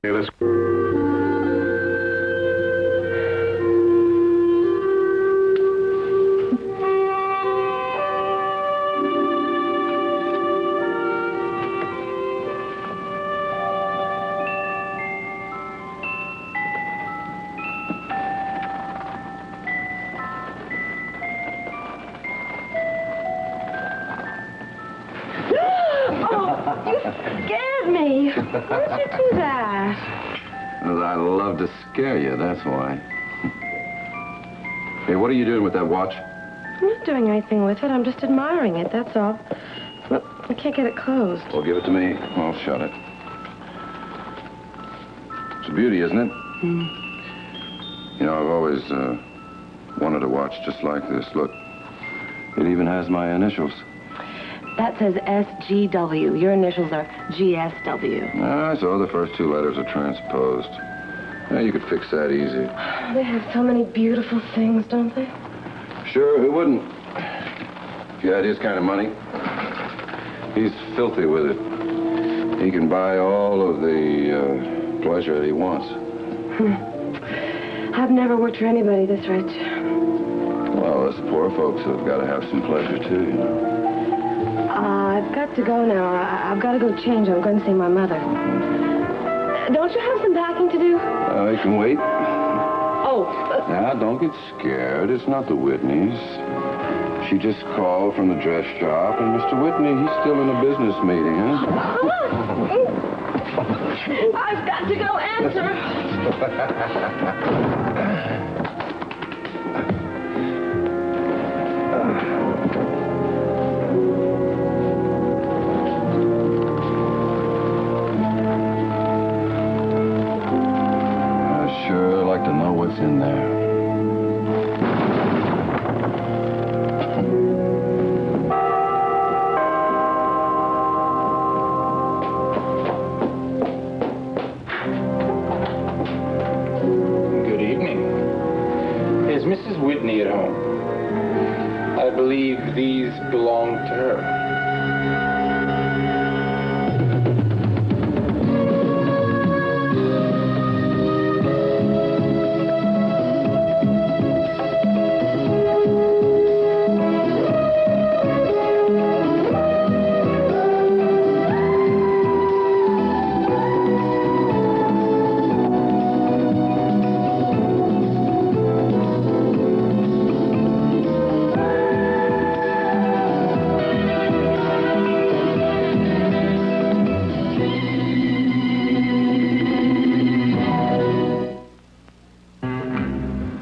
Okay, let's... Scared me. Why'd you do that? Well, I love to scare you, that's why. Hey, what are you doing with that watch? I'm not doing anything with it. I'm just admiring it, that's all. Look, I can't get it closed. Well, give it to me. I'll shut it. It's a beauty, isn't it? Mm. You know, I've always wanted a watch just like this. Look, it even has my initials. That says SGW. Your initials are GSW. Ah, so the first two letters are transposed. Yeah, you could fix that easy. They have so many beautiful things, don't they? Sure, who wouldn't? If you had his kind of money. He's filthy with it. He can buy all of the pleasure that he wants. I've never worked for anybody this rich. Well, us poor folks have got to have some pleasure, too, you know. I've got to go now. I've got to go change. I'm going to see my mother. Don't you have some packing to do? I can wait. Oh. Now, don't get scared. It's not the Whitneys. She just called from the dress shop, and Mr. Whitney, he's still in a business meeting, huh? I've got to go answer. I'd sure like to know what's in there. Good evening. Is Mrs. Whitney at home? I believe these belong to her.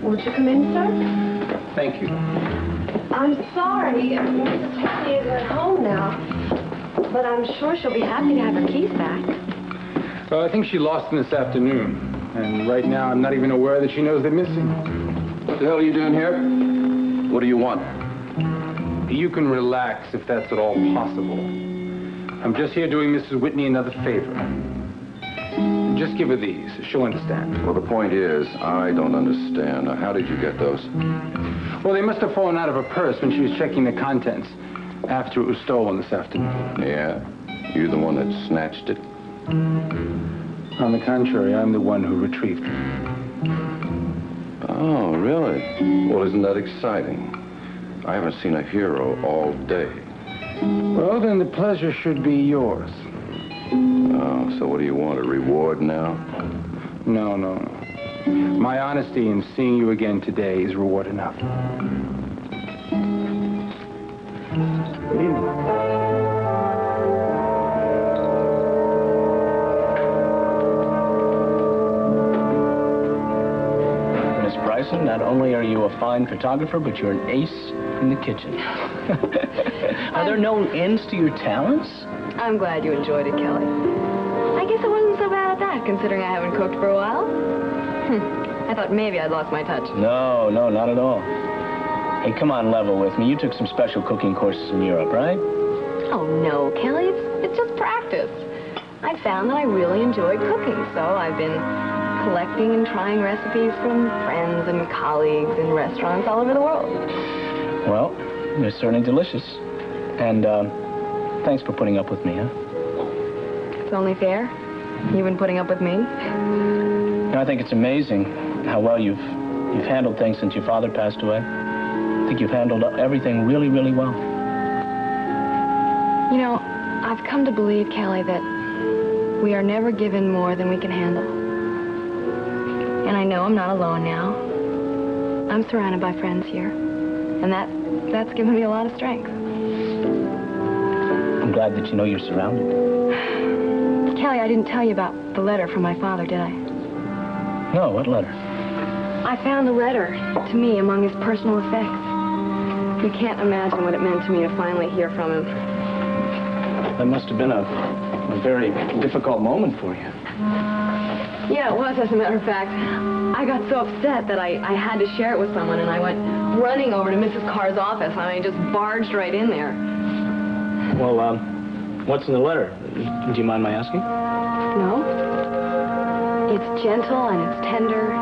Won't you come in, sir? Thank you. I'm sorry. Mrs. Whitney isn't at home now. But I'm sure she'll be happy to have her keys back. Well, I think she lost them this afternoon. And right now, I'm not even aware that she knows they're missing. What the hell are you doing here? What do you want? You can relax if that's at all possible. I'm just here doing Mrs. Whitney another favor. Just give her these. She'll understand. Well, the point is, I don't understand. Now, how did you get those? Well, they must have fallen out of her purse when she was checking the contents after it was stolen this afternoon. Yeah? You the one that snatched it? On the contrary, I'm the one who retrieved them. Oh, really? Well, isn't that exciting? I haven't seen a hero all day. Well, then the pleasure should be yours. Oh, so what do you want, a reward now? No. My honesty in seeing you again today is reward enough. Good evening. Miss Bryson, not only are you a fine photographer, but you're an ace in the kitchen. Are there no ends to your talents? I'm glad you enjoyed it, Kelly. I guess I wasn't so bad at that, considering I haven't cooked for a while. I thought maybe I'd lost my touch. No, not at all. Hey, come on, level with me. You took some special cooking courses in Europe, right? Oh, no, Kelly. It's just practice. I found that I really enjoyed cooking, so I've been collecting and trying recipes from friends and colleagues in restaurants all over the world. Well, they're certainly delicious. And, thanks for putting up with me, huh? It's only fair. You been putting up with me? You know, I think it's amazing how well you've handled things since your father passed away. I think you've handled everything really, really well. You know, I've come to believe, Kelly, that we are never given more than we can handle. And I know I'm not alone now. I'm surrounded by friends here. And that's given me a lot of strength. I'm glad that you know you're surrounded. Kelly, I didn't tell you about the letter from my father, did I? No, what letter? I found the letter to me among his personal effects. You can't imagine what it meant to me to finally hear from him. That must have been a very difficult moment for you. Yeah, it was, as a matter of fact. I got so upset that I had to share it with someone, and I went running over to Mrs. Carr's office. I mean, just barged right in there. Well, what's in the letter? Do you mind my asking? No? It's gentle and it's tender.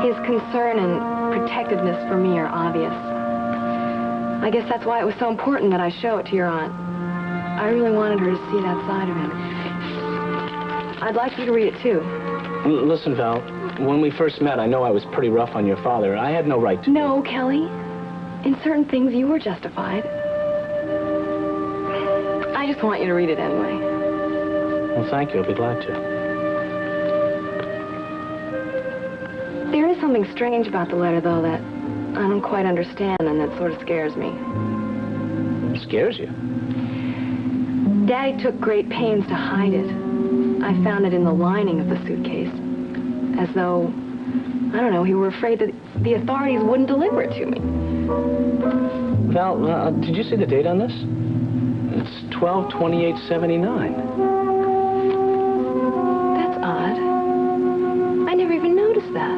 His concern and protectiveness for me are obvious. I guess that's why it was so important that I show it to your aunt. I really wanted her to see that side of him. I'd like you to read it, too. Listen, Val, when we first met, I know I was pretty rough on your father. I had no right to... No, Kelly. In certain things, you were justified. I just want you to read it anyway. Well, thank you. I'll be glad to. There is something strange about the letter, though, that I don't quite understand, and that sort of scares me. It scares you? Daddy took great pains to hide it. I found it in the lining of the suitcase. As though, I don't know, he were afraid that the authorities wouldn't deliver it to me. Val, did you see the date on this? It's 12/28/79. That's odd. I never even noticed that.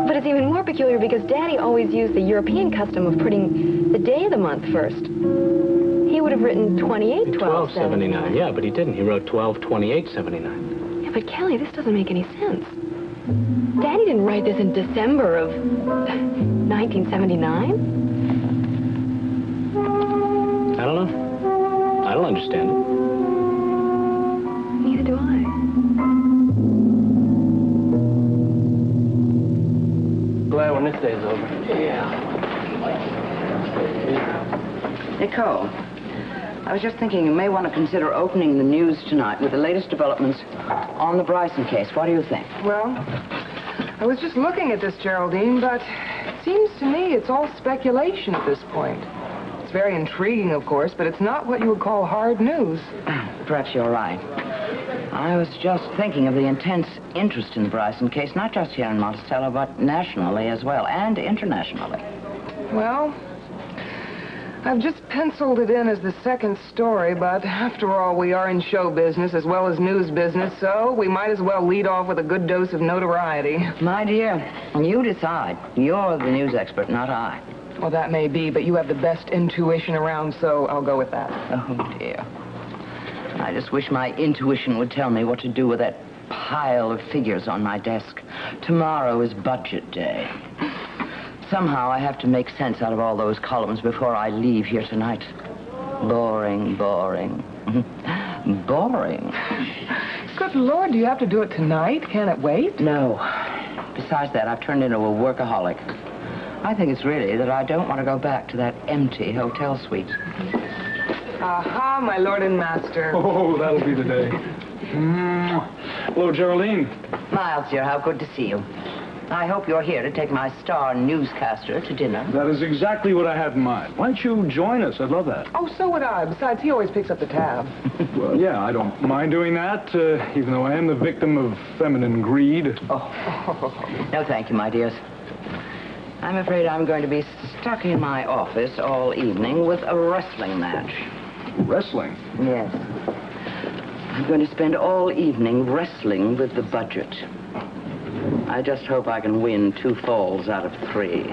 But it's even more peculiar because Daddy always used the European custom of putting the day of the month first. He would have written 28/12/79. Yeah, but he didn't. He wrote 12/28/79. Yeah, but Kelly, this doesn't make any sense. Daddy didn't write this in December of 1979. I don't know. I don't understand it. Neither do I. Glad when this day's over. Nicole, I was just thinking you may want to consider opening the news tonight with the latest developments on the Bryson case. What do you think? Well, I was just looking at this, Geraldine, but it seems to me it's all speculation at this point. It's very intriguing, of course, but it's not what you would call hard news. Perhaps you're right. I was just thinking of the intense interest in the Bryson case, not just here in Monticello, but nationally as well, and internationally. Well, I've just penciled it in as the second story, but after all, we are in show business as well as news business, so we might as well lead off with a good dose of notoriety. My dear, you decide. You're the news expert, not I. Well, that may be, but you have the best intuition around, so I'll go with that. Oh, dear. I just wish my intuition would tell me what to do with that pile of figures on my desk. Tomorrow is budget day. Somehow I have to make sense out of all those columns before I leave here tonight. Boring, boring. Boring. Good Lord, do you have to do it tonight? Can it wait? No. Besides that, I've turned into a workaholic. I think it's really that I don't want to go back to that empty hotel suite. Aha, my lord and master. Oh, that'll be the day. Hello, Geraldine. Miles, dear, how good to see you. I hope you're here to take my star newscaster to dinner. That is exactly what I had in mind. Why don't you join us? I'd love that. Oh, so would I. Besides, he always picks up the tab. Well, yeah, I don't mind doing that, even though I am the victim of feminine greed. No, thank you, my dears. I'm afraid I'm going to be stuck in my office all evening with a wrestling match. Wrestling? Yes. I'm going to spend all evening wrestling with the budget. I just hope I can win 2 falls out of 3.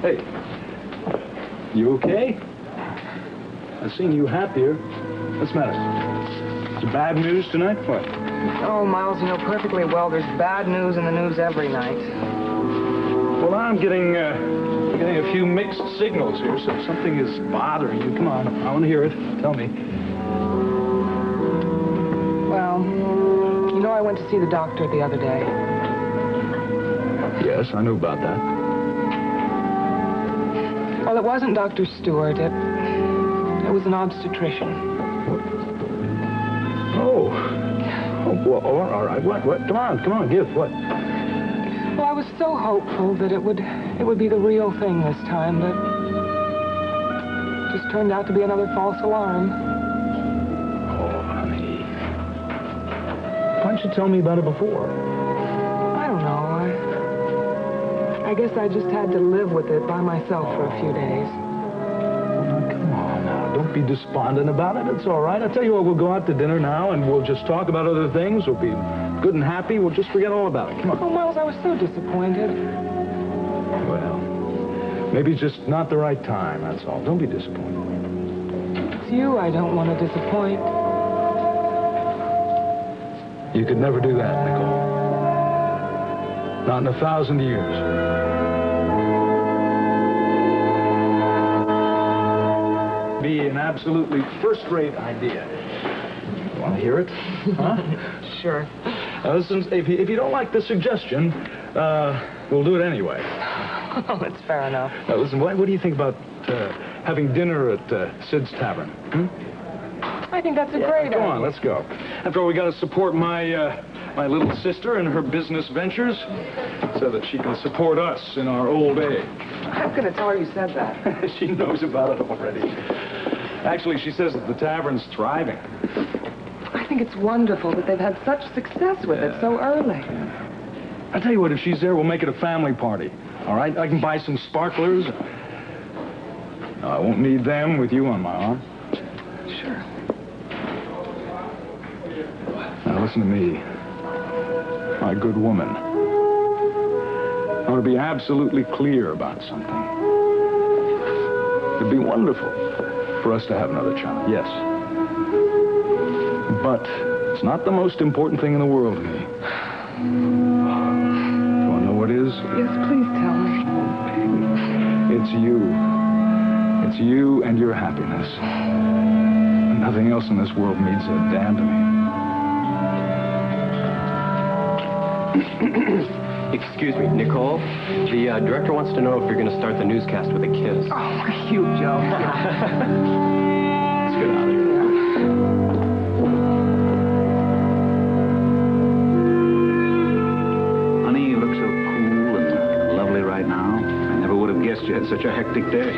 Hey, you okay? I've seen you happier. What's the matter? Is there bad news tonight? What? Oh, Miles, you know perfectly well there's bad news in the news every night. Well, I'm getting We're getting a few mixed signals here, so if something is bothering you, come on. I want to hear it. Tell me. Well, you know, I went to see the doctor the other day. Yes, I knew about that. Well, it wasn't Dr. Stewart. It was an obstetrician. Oh, well, all right. What? Come on, give. What? Well, I was so hopeful that it would be the real thing this time, but it just turned out to be another false alarm. Oh, honey. Why didn't you tell me about it before? I don't know. I guess I just had to live with it by myself for a few days. Well, come on now. Don't be despondent about it. It's all right. I tell you what, we'll go out to dinner now, and we'll just talk about other things. We'll be good and happy. We'll just forget all about it. Come on. Oh, Miles, I was so disappointed. Well, maybe it's just not the right time, that's all. Don't be disappointed. It's you I don't want to disappoint. You could never do that, Nicole. Not in 1,000 years. Be an absolutely first-rate idea. You want to hear it? Huh? Sure. Listen, if you don't like the suggestion, we'll do it anyway. Oh, that's fair enough. Listen, what do you think about having dinner at Sid's Tavern? I think that's a great idea. Come on, let's go. After all, we got to support my little sister in her business ventures so that she can support us in our old age. I'm going to tell her you said that. She knows about it already. Actually, she says that the tavern's thriving. I think it's wonderful that they've had such success with it so early. I tell you what, if she's there, we'll make it a family party. All right? I can buy some sparklers. No, I won't need them with you on my arm. Sure. Now, listen to me. My good woman. I want to be absolutely clear about something. It'd be wonderful for us to have another child, yes. But it's not the most important thing in the world to me. You want to know what is? Yes, please tell me. It's you. It's you and your happiness. Nothing else in this world means a damn to me. Excuse me, Nicole. The director wants to know if you're going to start the newscast with a kiss. Oh, you, Joe. Let's get out of here. Honey, you look so cool and lovely right now. I never would have guessed you had such a hectic day.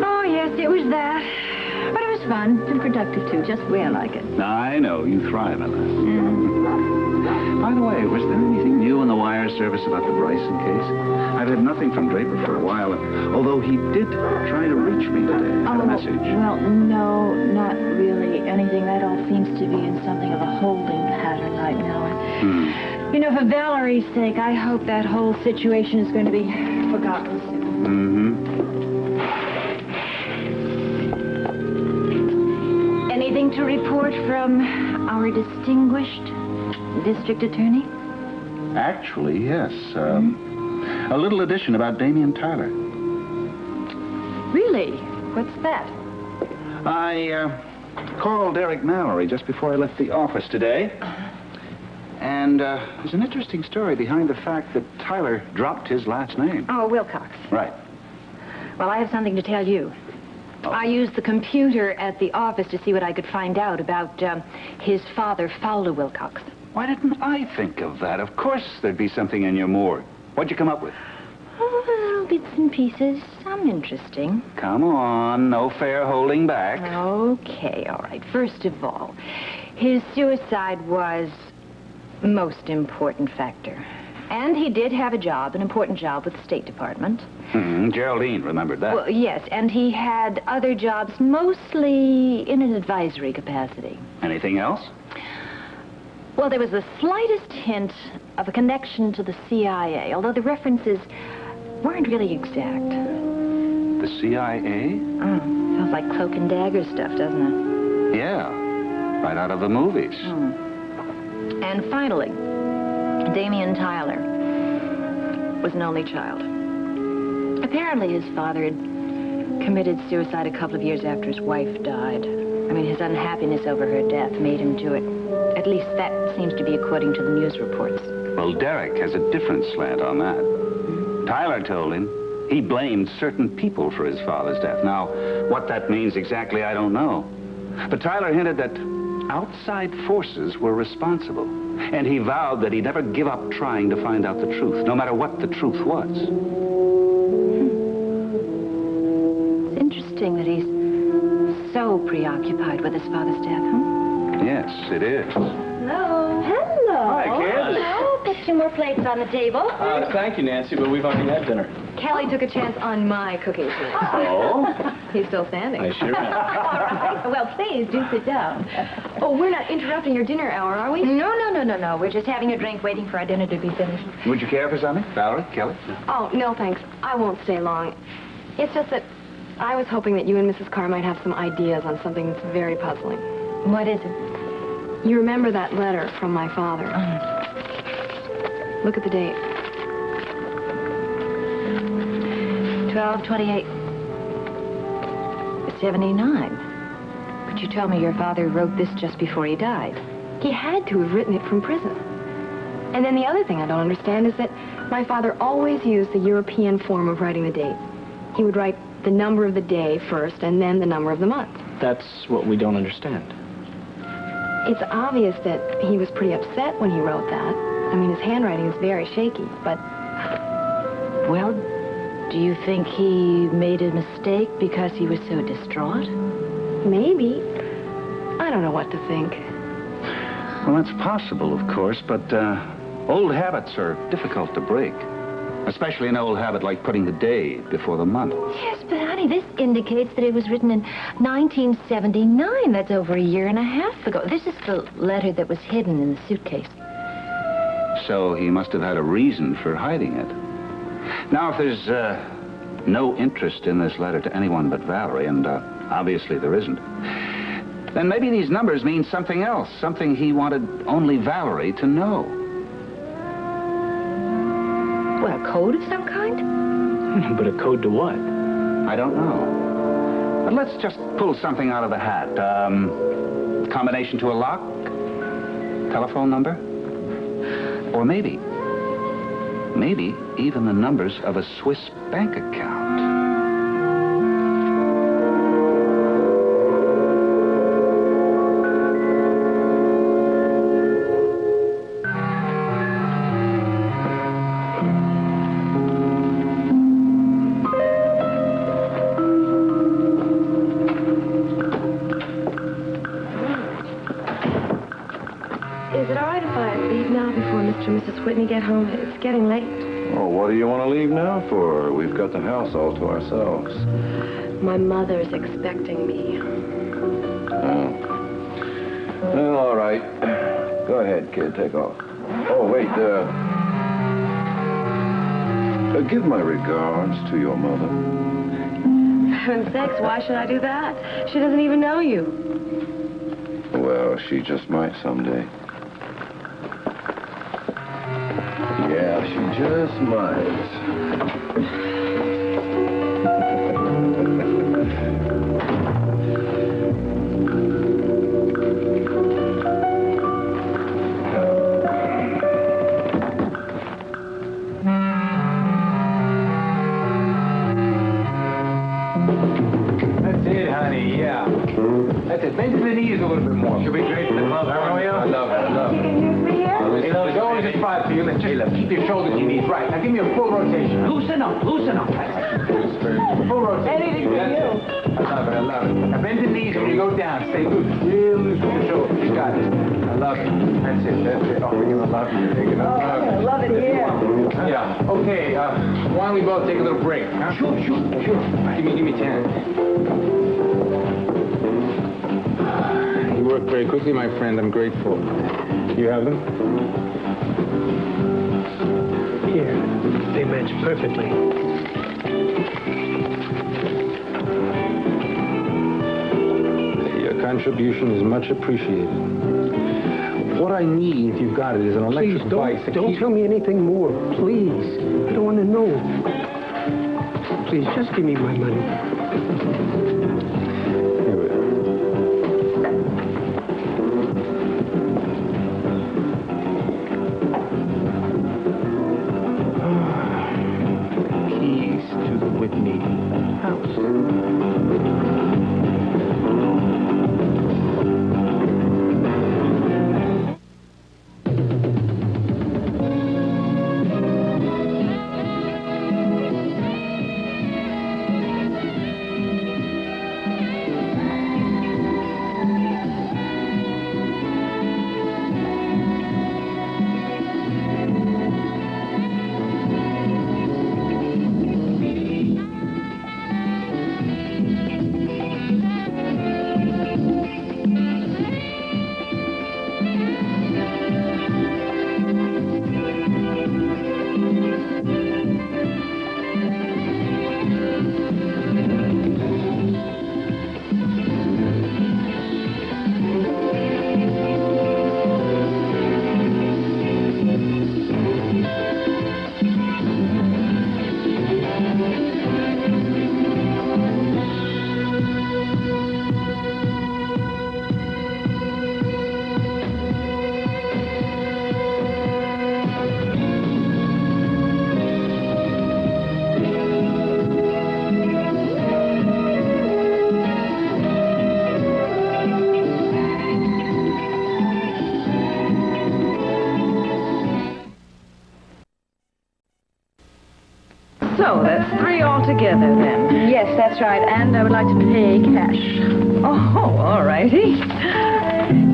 Oh, yes, it was that. But it was fun and productive, too, just the way I like it. I know, you thrive in that. By the way, was there anything new in the wire service about the Bryson case? I've had nothing from Draper for a while, although he did try to reach me today. I had a message. Well, no, not really anything. That all seems to be in something of a holding pattern right now. You know, for Valerie's sake, I hope that whole situation is going to be forgotten soon. Anything to report from our distinguished district attorney? Actually, yes. A little addition about Damien Tyler. Really? What's that? I called Eric Mallory just before I left the office today. And there's an interesting story behind the fact that Tyler dropped his last name. Oh, Wilcox. Right. Well, I have something to tell you. I used the computer at the office to see what I could find out about his father, Fowler Wilcox. Why didn't I think of that? Of course there'd be something in your morgue. What'd you come up with? Oh, little bits and pieces. Some interesting. Come on, no fair holding back. Okay, all right. First of all, his suicide was most important factor. And he did have a job, an important job with the State Department. Geraldine remembered that. Well, yes, and he had other jobs, mostly in an advisory capacity. Anything else? Well, there was the slightest hint of a connection to the CIA, although the references weren't really exact. The CIA? Sounds like cloak and dagger stuff, doesn't it? Yeah, right out of the movies. And finally, Damien Tyler was an only child. Apparently his father had committed suicide a couple of years after his wife died. I mean, his unhappiness over her death made him do it. At least that seems to be according to the news reports. Well, Derek has a different slant on that. Tyler told him he blamed certain people for his father's death. Now, what that means exactly, I don't know. But Tyler hinted that outside forces were responsible. And he vowed that he'd never give up trying to find out the truth, no matter what the truth was. It's interesting that he's so preoccupied with his father's death, huh? Yes, it is. Hello. Hello. Hi, kid. Hello. Put some more plates on the table. Thank you, Nancy, but we've already had dinner. Kelly took a chance on my cooking tonight. Oh? He's still standing. I sure am. All right. Well, please do sit down. Oh, we're not interrupting your dinner hour, are we? No. We're just having a drink, waiting for our dinner to be finished. Would you care for something? Valerie? Kelly? Oh, no, thanks. I won't stay long. It's just that I was hoping that you and Mrs. Carr might have some ideas on something that's very puzzling. What is it? You remember that letter from my father? Look at the date. 12/28/79. But you told me your father wrote this just before he died. He had to have written it from prison. And then the other thing I don't understand is that my father always used the European form of writing the date. He would write the number of the day first and then the number of the month. That's what we don't understand. It's obvious that he was pretty upset when he wrote that. I mean, his handwriting is very shaky, but... Well, do you think he made a mistake because he was so distraught? Maybe. I don't know what to think. Well, that's possible, of course, but old habits are difficult to break. Especially an old habit like putting the day before the month. Yes, but honey, this indicates that it was written in 1979. That's over a year and a half ago. This is the letter that was hidden in the suitcase. So he must have had a reason for hiding it. Now, if there's no interest in this letter to anyone but Valerie, and obviously there isn't, then maybe these numbers mean something else, something he wanted only Valerie to know. What, a code of some kind? But a code to what? I don't know. But let's just pull something out of the hat. Combination to a lock? Telephone number? Or maybe even the numbers of a Swiss bank account. Is it all right if I leave now before Mr. and Mrs. Whitney get home? It's getting late. Oh, what do you want to leave now for? We've got the house all to ourselves. My mother's expecting me. Oh. Well, all right. Go ahead, kid. Take off. Oh, wait. Give my regards to your mother. For heaven's sakes, why should I do that? She doesn't even know you. Well, she just might someday. Yeah, she just might. That's it, honey, yeah. That's it. Bend to the knees a little bit more. Should be great for the club. Romeo? I love it, I love it. Hey, look, there's always a spot for you. Let's just keep your shoulders and your knees right. Now give me a full rotation. Loosen up. Full rotation. Anything for you. I love it, I love it. Now bend the knees when you go down. Stay loose. Real loose with your shoulders. You got it. I love it. That's it, that's it. Oh, you're gonna love it. You're gonna love it. I love it here. Yeah, okay, why don't we both take a little break, huh? Sure. Give me 10. You work very quickly, my friend. I'm grateful. You have them? Here. They match perfectly. Your contribution is much appreciated. What I need, if you've got it, is an electric bike. Don't tell me anything more, please. I don't want to know. Please, just give me my money. Here we are. Keys to the Whitney house. So, that's 3 altogether, then. Yes, that's right. And I would like to pay cash. Oh, all righty.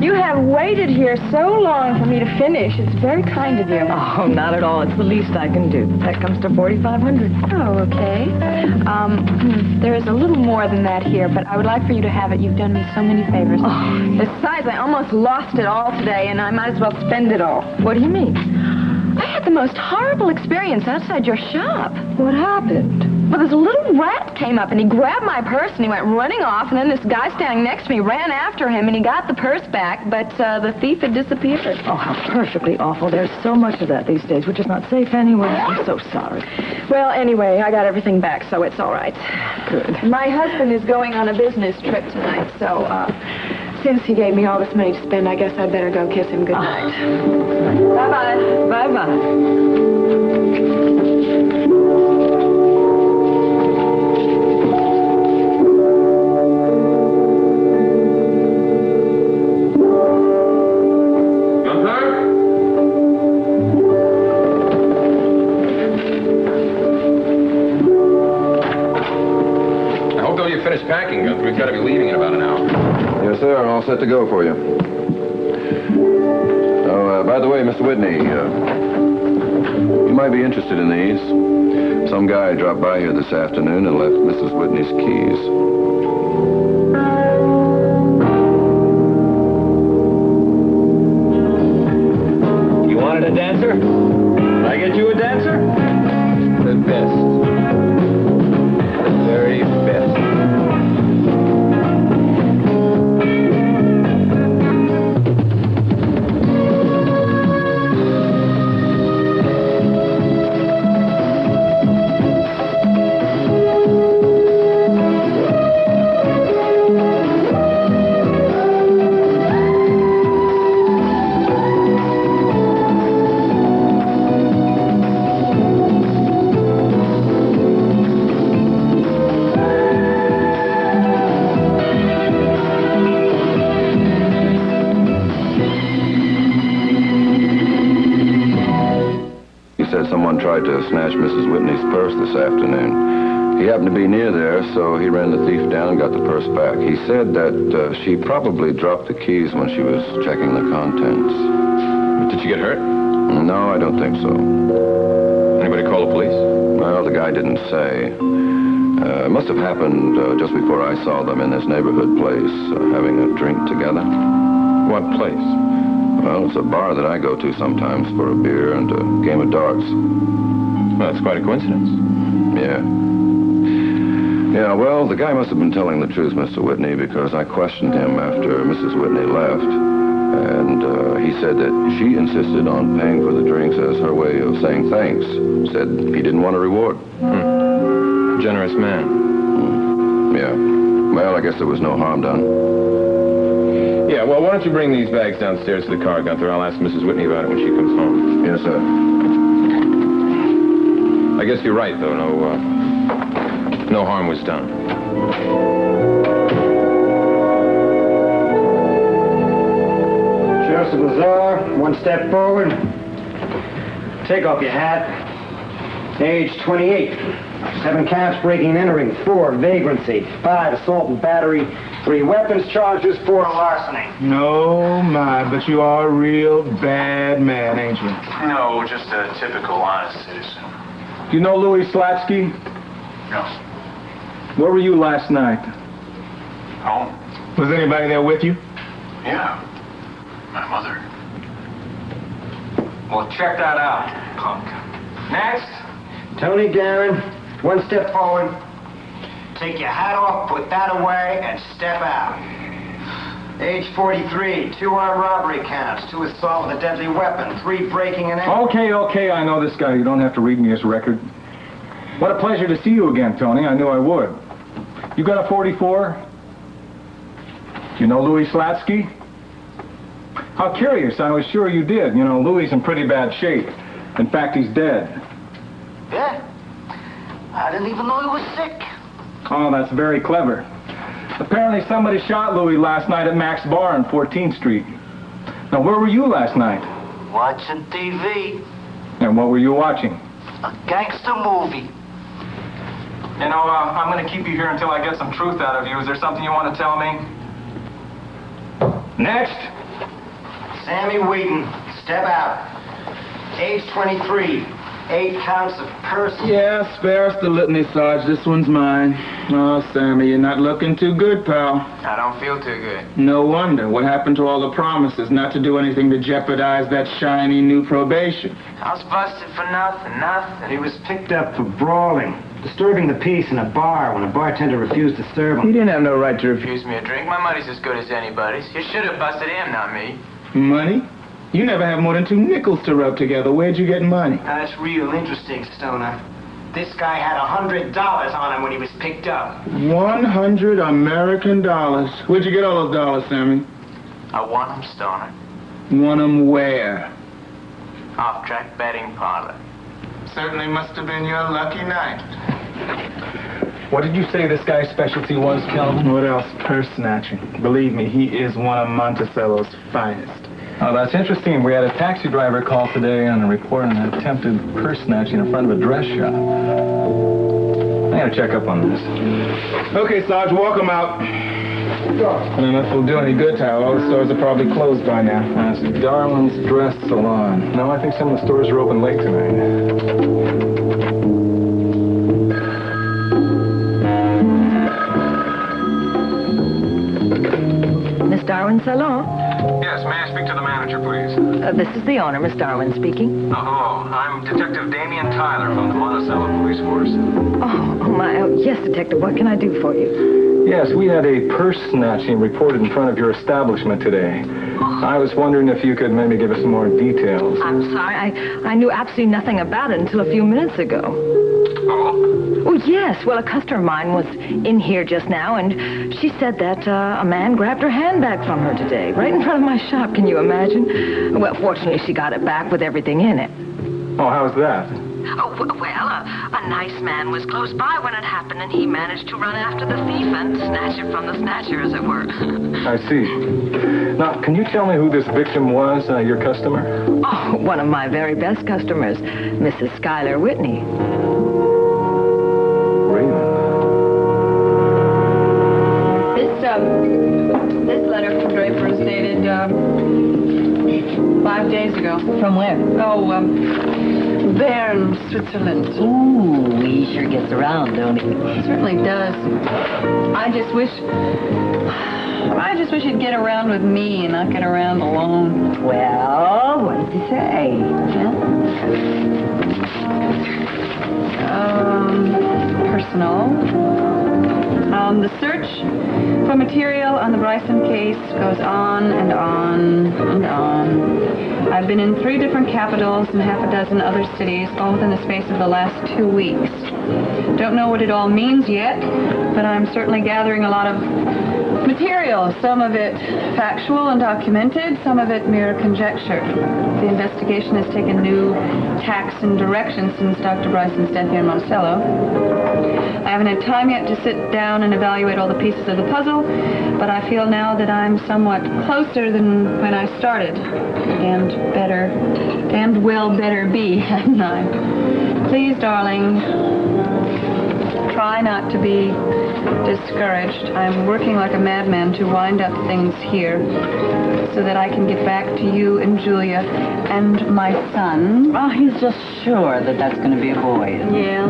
You have waited here so long for me to finish. It's very kind of you. Oh, not at all. It's the least I can do. That comes to $4,500. Oh, okay. There is a little more than that here, but I would like for you to have it. You've done me so many favors. Oh, besides, I almost lost it all today, and I might as well spend it all. What do you mean? I had the most horrible experience outside your shop. What happened? Well, this little rat came up, and he grabbed my purse, and he went running off, and then this guy standing next to me ran after him, and he got the purse back, but the thief had disappeared. Oh, how perfectly awful. There's so much of that these days, which is not safe anyway. I'm so sorry. Well, anyway, I got everything back, so it's all right. Good. My husband is going on a business trip tonight, so, since he gave me all this money to spend, I guess I'd better go kiss him goodnight. Bye-bye. Bye-bye. I hope though you finished packing, Gunther. We've got to be leaving in about an hour. Yes, sir. All set to go for you. Oh, by the way, Mr. Whitney, you might be interested in these. Some guy dropped by here this afternoon and left Mrs. Whitney's keys. You wanted a dancer? I get you a dancer? The best. The very best. Tried to snatch Mrs. Whitney's purse this afternoon. He happened to be near there, so he ran the thief down and got the purse back. He said that she probably dropped the keys when she was checking the contents. Did she get hurt? No, I don't think so. Anybody call the police? Well, the guy didn't say. It must have happened just before I saw them in this neighborhood place, having a drink together. What place? Well, it's a bar that I go to sometimes for a beer and a game of darts. Well, that's quite a coincidence. Yeah. Yeah, well, the guy must have been telling the truth, Mr. Whitney, because I questioned him after Mrs. Whitney left. And he said that she insisted on paying for the drinks as her way of saying thanks. Said he didn't want a reward. generous man. Yeah. Well, I guess there was no harm done. Yeah, well, why don't you bring these bags downstairs to the car, Gunther? I'll ask Mrs. Whitney about it when she comes home. Yes, sir. I guess you're right, though. No harm was done. Sheriff's Bazaar, one step forward. Take off your hat. Age 28. 7 counts breaking and entering. 4 vagrancy. 5 assault and battery. 3 weapons charges. 4 larceny. No, my, but you are a real bad man, ain't you? No, just a typical honest citizen. You know Louis Slatsky? No. Where were you last night? Home? Was anybody there with you? Yeah. My mother. Well, check that out, punk. Next. Tony Guerin, one step forward. Take your hat off, put that away, and step out. Age 43, 2 armed robbery counts, 2 assault with a deadly weapon, 3 breaking and entering. Okay, I know this guy. You don't have to read me his record. What a pleasure to see you again, Tony. I knew I would. You got a 44? You know Louis Slatsky? How curious. I was sure you did. You know, Louis in pretty bad shape. In fact, he's dead. Yeah? I didn't even know he was sick. Oh, that's very clever. Apparently somebody shot Louis last night at Mac's Bar on 14th Street. Now, where were you last night? Watching TV. And what were you watching? A gangster movie. You know, I'm going to keep you here until I get some truth out of you. Is there something you want to tell me? Next. Sammy Wheaton, step out. Age 23, 8 counts of person. Yeah, spare us the litany, Sarge. This one's mine. Oh, Sammy, you're not looking too good, pal. I don't feel too good. No wonder. What happened to all the promises not to do anything to jeopardize that shiny new probation? I was busted for nothing. He was picked up for brawling, disturbing the peace in a bar when a bartender refused to serve him. He didn't have no right to refuse. Refused me a drink. My money's as good as anybody's. You should have busted him, not me. Money? You never have more than 2 nickels to rub together. Where'd you get money? Now, that's real interesting, Stoner. This guy had $100 on him when he was picked up. 100 American dollars. Where'd you get all those dollars, Sammy? I won him, Stoner. Won 'em where? Off-track betting parlor. Certainly must have been your lucky night. What did you say this guy's specialty was, Calvin? What else? Purse snatching. Believe me, he is one of Monticello's finest. Oh, that's interesting. We had a taxi driver call today and report an attempted purse snatching in front of a dress shop. I gotta check up on this. Okay, Sarge, walk him out. I don't know if it'll do any good, Tyler. All the stores are probably closed by now. That's Darwin's Dress Salon. No, I think some of the stores are open late tonight. Miss Darwin's salon? Yes, may I speak to the manager, please? This is the owner, Miss Darwin speaking. Oh, hello. I'm Detective Damian Tyler from the Monticello Police Force. Oh, my. Yes, Detective. What can I do for you? Yes, we had a purse snatching reported in front of your establishment today. I was wondering if you could maybe give us some more details. I'm sorry. I knew absolutely nothing about it until a few minutes ago. Oh, yes. Well, a customer of mine was in here just now, and she said that a man grabbed her handbag from her today, right in front of my shop. Can you imagine? Well, fortunately, she got it back with everything in it. Oh, how's that? Oh, well, a nice man was close by when it happened, and he managed to run after the thief and snatch it from the snatcher, as it were. I see. Now, can you tell me who this victim was, your customer? Oh, one of my very best customers, Mrs. Schuyler Whitney. This letter from Draper is dated 5 days ago. From where? Oh, Bern, Switzerland. Ooh, he sure gets around, don't he? He certainly does. I just wish he'd get around with me and not get around alone. Well, what did he say? Personal. The search for material on the Bryson case goes on and on and on. I've been in 3 different capitals and half a dozen other cities, all within the space of the last 2 weeks. Don't know what it all means yet, but I'm certainly gathering a lot of material, some of it factual and documented, some of it mere conjecture. The investigation has taken new tacks and direction since Dr. Bryson's death here in Monticello. I haven't had time yet to sit down and evaluate all the pieces of the puzzle, but I feel now that I'm somewhat closer than when I started. And better, and will better be, hadn't I? Please, darling, try not to be discouraged. I'm working like a madman to wind up things here so that I can get back to you and Julia and my son. Oh, he's just sure that that's going to be a boy. Yeah.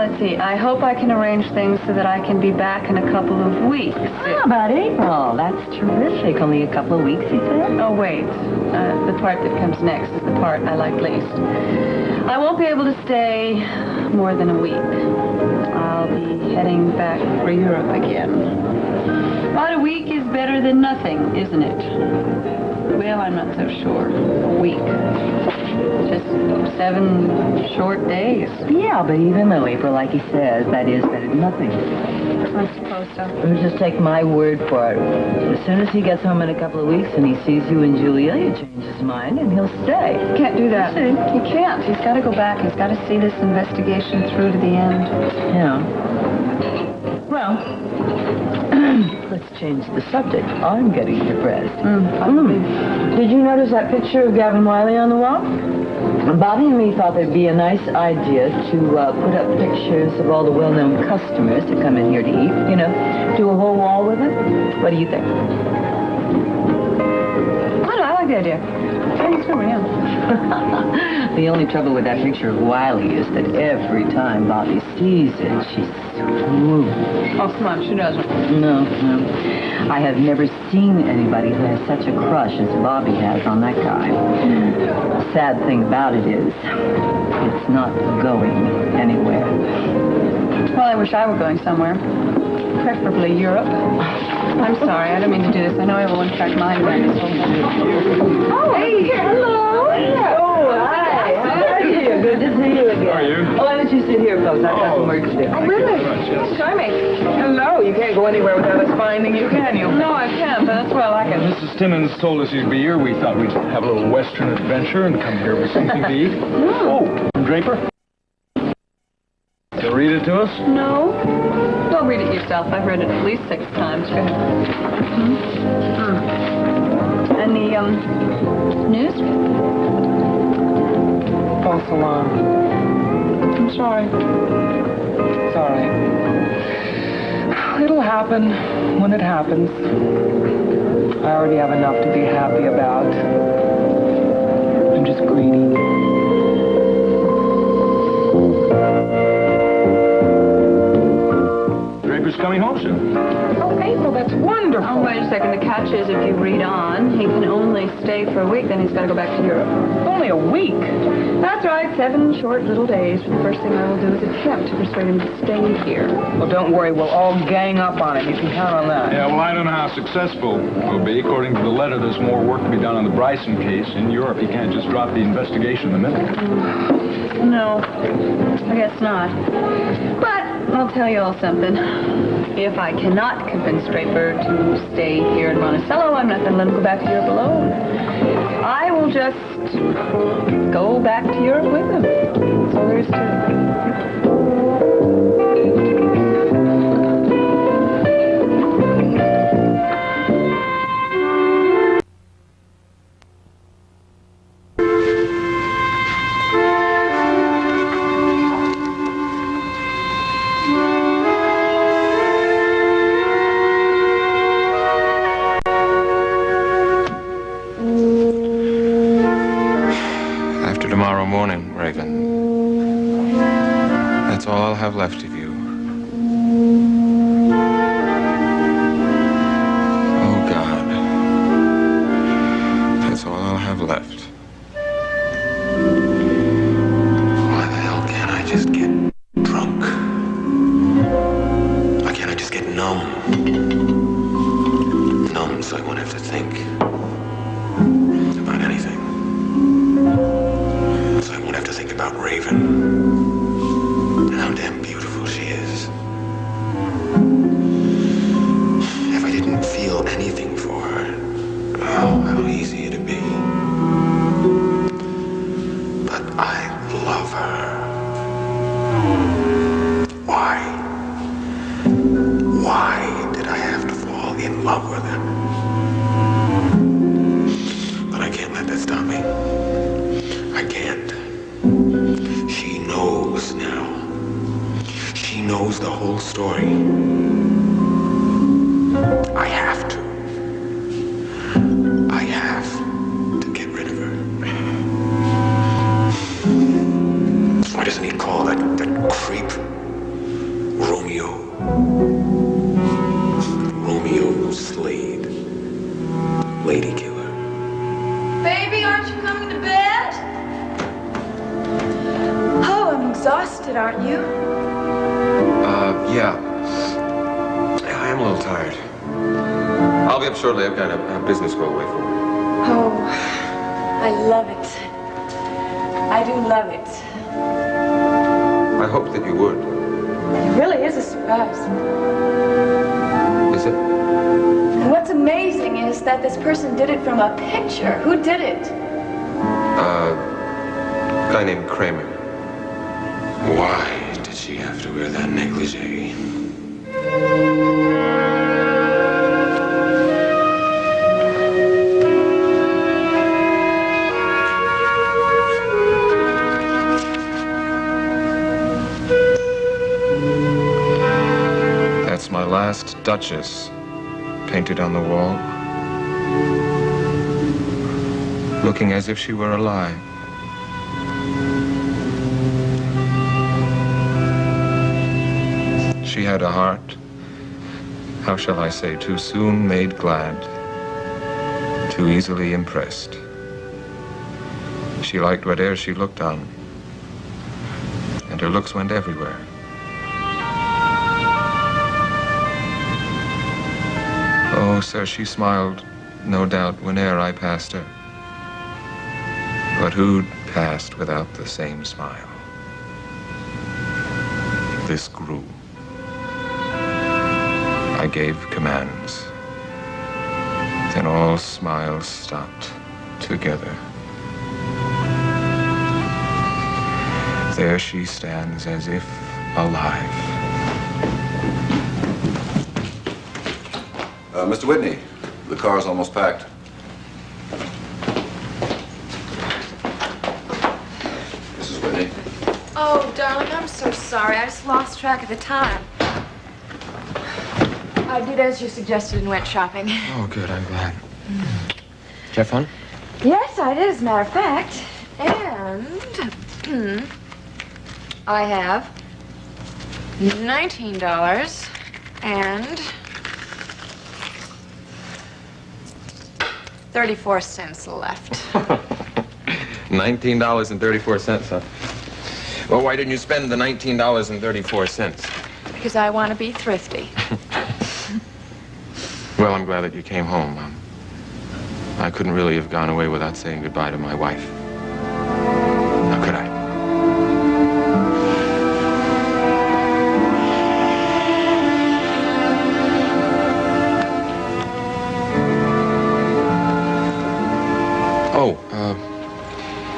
Let's see. I hope I can arrange things so that I can be back in a couple of weeks. How about April? That's terrific. Only a couple of weeks, he said? Oh, wait. The part that comes next is the part I like least. I won't be able to stay more than a week. I'll be heading back for Europe again. About a week is better than nothing, isn't it? Well, I'm not so sure. A week. Just 7 short days. Yeah, but even though, April, like he says, that is better than nothing. I suppose so. We'll just take my word for it. As soon as he gets home in a couple of weeks and he sees you and Julia, he'll change his mind and he'll stay. He can't do that. He can't. He's got to go back. He's got to see this investigation through to the end. Yeah. Well, let's change the subject. I'm getting depressed. Did you notice that picture of Gavin Wiley on the wall? Bobby and me thought it'd be a nice idea to put up pictures of all the well-known customers that come in here to eat. You know, do a whole wall with it. What do you think? I like the idea. Thanks for real. The only trouble with that picture of Wiley is that every time Bobby sees it, she swoops. Oh, come on, she doesn't. No. I have never seen anybody who has such a crush as Bobby has on that guy. The sad thing about it is, it's not going anywhere. Well, I wish I were going somewhere. Preferably Europe. I'm sorry, I don't mean to do this. I know I have a one-track mind about this whole thing. Oh, hey, hello. Oh, hi. How are you? Good to see you again. How are you? Oh, why don't you sit here, folks? I've got some work to do. Oh, really? Charming. Hello. You can't go anywhere without us finding you, can you? No, I can't, but that's why I like it. Mrs. Timmons told us you'd be here. We thought we'd have a little Western adventure and come here with something to eat. Oh, Draper? So read it to us? No. Well, read it yourself. I've read it at least 6 times. Go ahead. And the, news? False alarm. I'm sorry. It's all right. It'll happen when it happens. I already have enough to be happy about. I'm just greedy. Draper's coming home soon. Oh, April, that's wonderful. Oh, wait a second. The catch is if you read on, he can only stay for a week, then he's got to go back to Europe. Only a week? That's right. 7 short little days. The first thing I will do is attempt to persuade him to stay here. Well, don't worry. We'll all gang up on him. You can count on that. Yeah, well, I don't know how successful we'll be. According to the letter, there's more work to be done on the Bryson case. In Europe, you can't just drop the investigation in the middle. No, I guess not. But I'll tell you all something. If I cannot convince Draper to stay here in Monticello, I'm not going to let him go back to Europe alone. I will just go back to Europe with him. That's all there is to it. Tomorrow morning, Raven. That's all I'll have left of you. Oh, God. That's all I'll have left. Why the hell can't I just get drunk? Why can't I just get numb? Numb so I won't have to think about anything. So I won't have to think about Raven and how in love with him. But I can't let that stop me. I can't. She knows now. She knows the whole story. I have to. I have to get rid of her. Why doesn't he call that creep Romeo? Romeo Slade. Lady killer. Baby, aren't you coming to bed? Oh, I'm exhausted, aren't you? Yeah. I am a little tired. I'll be up shortly. I've got a business call away for me. Oh, I love it. I do love it. I hope that you would. It really is a surprise. Is it? And what's amazing is that this person did it from a picture. Who did it? A guy named Kramer. Why did she have to wear that negligee? That's my last Duchess, painted on the wall, looking as if she were alive. She had a heart, how shall I say, too soon made glad, too easily impressed. She liked whate'er she looked on, and her looks went everywhere. Oh, sir, she smiled, no doubt, whene'er I passed her. But who'd passed without the same smile? This grew. I gave commands. Then all smiles stopped together. There she stands as if alive. Mr. Whitney, the car's almost packed. Mrs. Whitney. Oh, darling, I'm so sorry. I just lost track of the time. I did as you suggested and went shopping. Oh, good, I'm glad. Did you have fun? Yes, I did, as a matter of fact. And I have $19 and 34 cents left. $19.34, huh? Well, why didn't you spend the $19.34? Because I want to be thrifty. Well, I'm glad that you came home. I couldn't really have gone away without saying goodbye to my wife. How could I? Oh,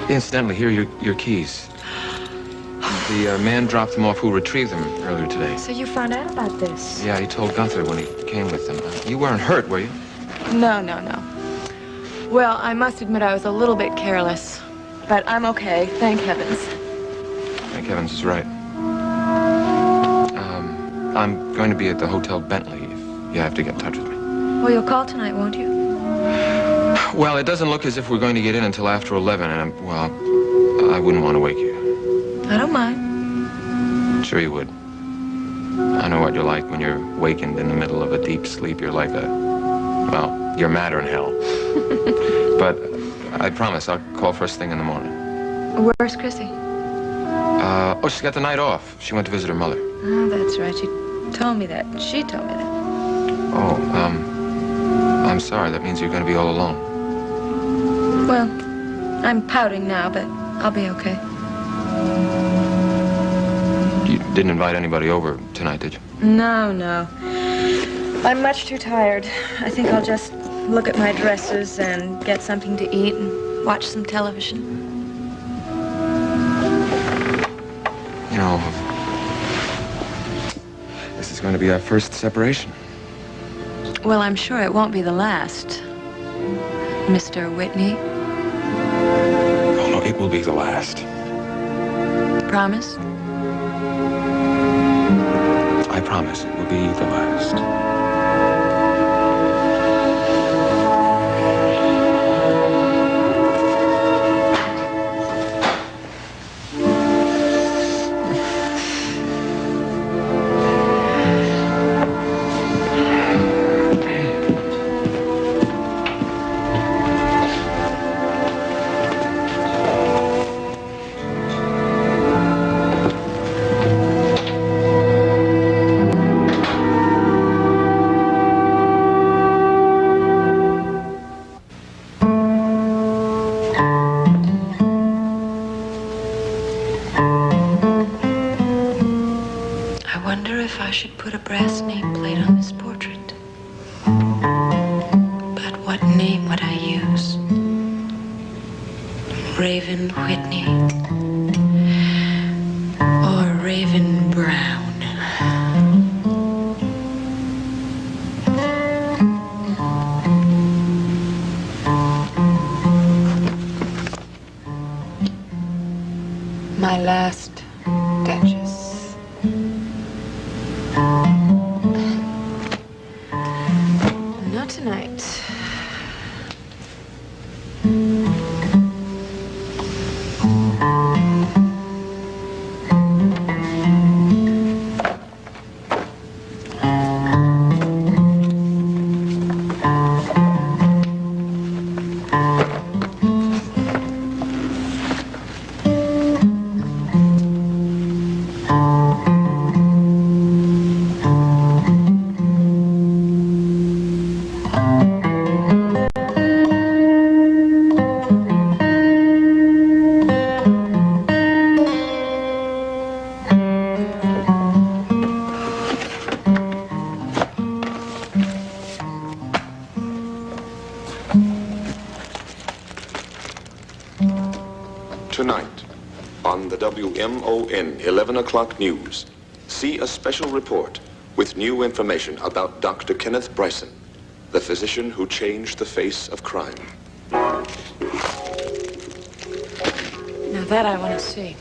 incidentally, here are your keys. The man dropped them off who retrieved them earlier today. So you found out about this? Yeah, he told Gunther when he came with them. You weren't hurt, were you? No. Well, I must admit I was a little bit careless. But I'm okay, thank heavens. Thank heavens is right. I'm going to be at the Hotel Bentley if you have to get in touch with me. Well, you'll call tonight, won't you? Well, it doesn't look as if we're going to get in until after 11, and I wouldn't want to wake you. I don't mind. Sure you would. I know what you're like when you're wakened in the middle of a deep sleep. You're like you're madder than hell. But I promise I'll call first thing in the morning. Where's Chrissy? She's got the night off. She went to visit her mother. Oh, that's right. She told me that. She told me that. Oh, I'm sorry. That means you're going to be all alone. Well, I'm pouting now, but I'll be okay. You didn't invite anybody over tonight, did you? No. I'm much too tired. I think I'll just look at my dresses and get something to eat and watch some television. You know, this is going to be our first separation. Well, I'm sure it won't be the last, Mr. Whitney. Oh, no, it will be the last. Promise? I promise it will be the last. I wonder if I should put a brass nameplate on this portrait. But what name would I use? Raven Whitney or Raven Brown? My last Duchess. Not tonight. Tonight, on the WMON 11 o'clock news, see a special report with new information about Dr. Kenneth Bryson, the physician who changed the face of crime. Now that I want to see.